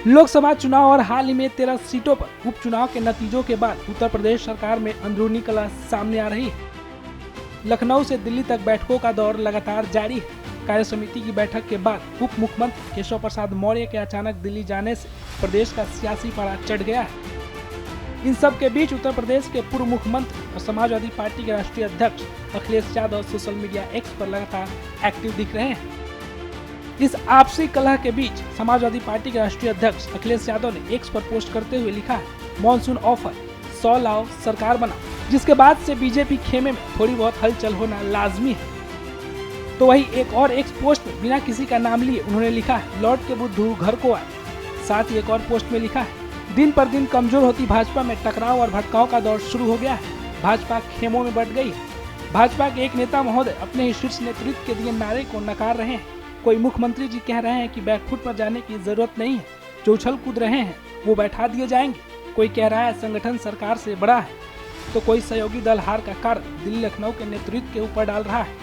लोकसभा चुनाव और हाल ही में 13 सीटों पर उपचुनाव के नतीजों के बाद उत्तर प्रदेश सरकार में अंदरूनी कलह सामने आ रही है। लखनऊ से दिल्ली तक बैठकों का दौर लगातार जारी है। कार्य समिति की बैठक के बाद उप मुख्यमंत्री केशव प्रसाद मौर्य के अचानक दिल्ली जाने से प्रदेश का सियासी पारा चढ़ गया है। इन सब के बीच उत्तर प्रदेश के पूर्व मुख्यमंत्री और समाजवादी पार्टी के राष्ट्रीय अध्यक्ष Akhilesh Yadav social media x पर लगातार एक्टिव दिख रहे हैं। इस आपसी कलह के बीच समाजवादी पार्टी के राष्ट्रीय अध्यक्ष अखिलेश यादव ने एक्स पर पोस्ट करते हुए लिखा है, मॉनसून ऑफर 100 लाओ सरकार बनाओ। जिसके बाद से बीजेपी खेमे में थोड़ी बहुत हलचल होना लाजमी है। तो वही एक और एक्स पोस्ट में बिना किसी का नाम लिए उन्होंने लिखा है, लौट के बुद्धू घर को आए। साथ ही एक और पोस्ट में लिखा है, दिन पर दिन कमजोर होती भाजपा में टकराव और भटकाव का दौर शुरू हो गया है। भाजपा खेमों में बट गई है। भाजपा के एक नेता महोदय अपने ही शीर्ष नेतृत्व के दिए नारे को नकार रहे हैं। कोई मुख्यमंत्री जी कह रहे हैं कि बैकफुट पर जाने की जरूरत नहीं है, जो उछल कूद रहे हैं वो बैठा दिए जाएंगे। कोई कह रहा है संगठन सरकार से बड़ा है, तो कोई सहयोगी दल हार का कार्य दिल्ली लखनऊ के नेतृत्व के ऊपर डाल रहा है।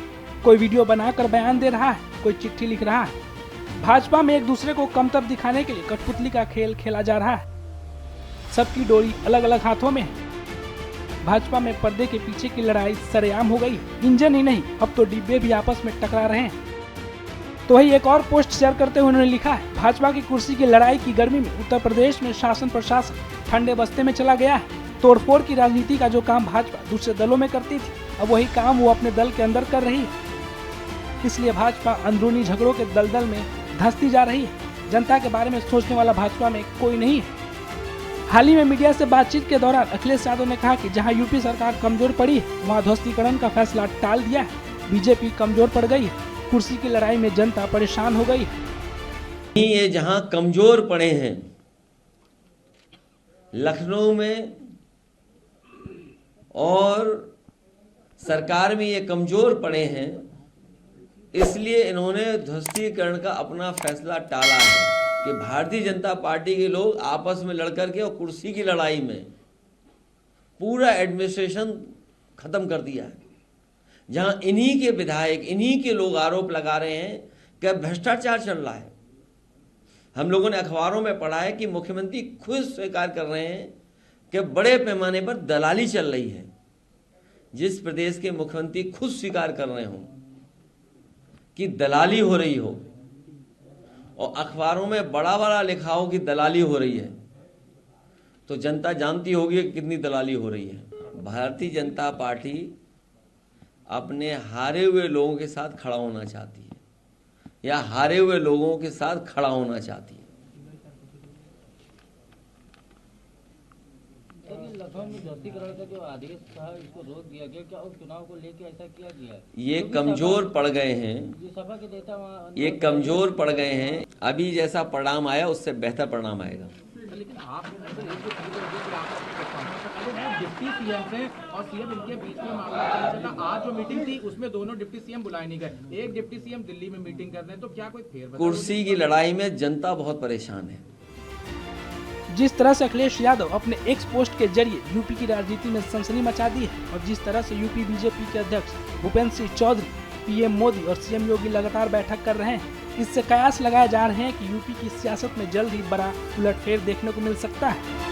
कोई वीडियो बनाकर बयान दे रहा है, कोई चिट्ठी लिख रहा है। भाजपा में एक दूसरे को कमतर दिखाने के लिए कठपुतली का खेल खेला जा रहा है। सबकी डोरी अलग अलग हाथों में है। भाजपा में पर्दे के पीछे की लड़ाई सरेआम हो गई। इंजन ही नहीं, अब तो डिब्बे भी आपस में टकरा रहे हैं। तो वही एक और पोस्ट शेयर करते हुए उन्होंने लिखा है, भाजपा की कुर्सी की लड़ाई की गर्मी में उत्तर प्रदेश में शासन प्रशासन ठंडे बस्ते में चला गया है। तोड़फोड़ की राजनीति का जो काम भाजपा दूसरे दलों में करती थी, अब वही काम वो अपने दल के अंदर कर रही है। इसलिए भाजपा अंदरूनी झगड़ों के दलदल में धंसती जा रही है। जनता के बारे में सोचने वाला भाजपा में कोई नहीं है। हाल ही में मीडिया से बातचीत के दौरान अखिलेश यादव ने कहा कि जहां यूपी सरकार कमजोर पड़ी है, वहां ध्वस्तीकरण का फैसला टाल दिया है। बीजेपी कमजोर पड़ गई है। कुर्सी की लड़ाई में जनता परेशान हो गई है। ये जहां कमजोर पड़े हैं, लखनऊ में और सरकार में ये कमजोर पड़े हैं, इसलिए इन्होंने ध्वस्तीकरण का अपना फैसला टाला है कि भारतीय जनता पार्टी के लोग आपस में लड़कर के और कुर्सी की लड़ाई में पूरा एडमिनिस्ट्रेशन खत्म कर दिया है। जहां इन्हीं के विधायक, इन्हीं के लोग आरोप लगा रहे हैं कि भ्रष्टाचार चल रहा है। हम लोगों ने अखबारों में पढ़ा है कि मुख्यमंत्री खुद स्वीकार कर रहे हैं कि बड़े पैमाने पर दलाली चल रही है। जिस प्रदेश के मुख्यमंत्री खुद स्वीकार कर रहे हो कि दलाली हो रही हो और अखबारों में बड़ा बड़ा लिखा हो कि दलाली हो रही है, तो जनता जानती होगी कि कितनी दलाली हो रही है। भारतीय जनता पार्टी अपने हारे हुए लोगों के साथ खड़ा होना चाहती है या हारे हुए लोगों के साथ खड़ा होना चाहती है। लखनऊ में ध्वस्तीकरण का जो आदेश था, इसको रोक दिया गया, क्या उस चुनाव को लेकर ऐसा किया गया है? ये कमजोर पड़ गए हैं, सभा के नेता ये कमजोर पड़ गए हैं। अभी जैसा परिणाम आया उससे बेहतर परिणाम आएगा। लेकिन आप डिप्टी सीएम से और सीएम इनके बीच में मामला चला। आज जो मीटिंग थी उसमें दोनों डिप्टी सीएम बुलाए नहीं गए। एक डिप्टी सीएम दिल्ली में मीटिंग कर रहे हैं, तो क्या कोई फेरबदल? कुर्सी की लड़ाई में जनता बहुत परेशान है। जिस तरह से अखिलेश यादव अपने एक्स पोस्ट के जरिए यूपी की राजनीति में सनसनी मचा दी है और जिस तरह से यूपी बीजेपी के अध्यक्ष भूपेंद्र सिंह चौधरी, पीएम मोदी और सीएम योगी लगातार बैठक कर रहे हैं, इससे कयास लगाए जा रहे हैं कि यूपी की सियासत में जल्द ही बड़ा उलटफेर देखने को मिल सकता है।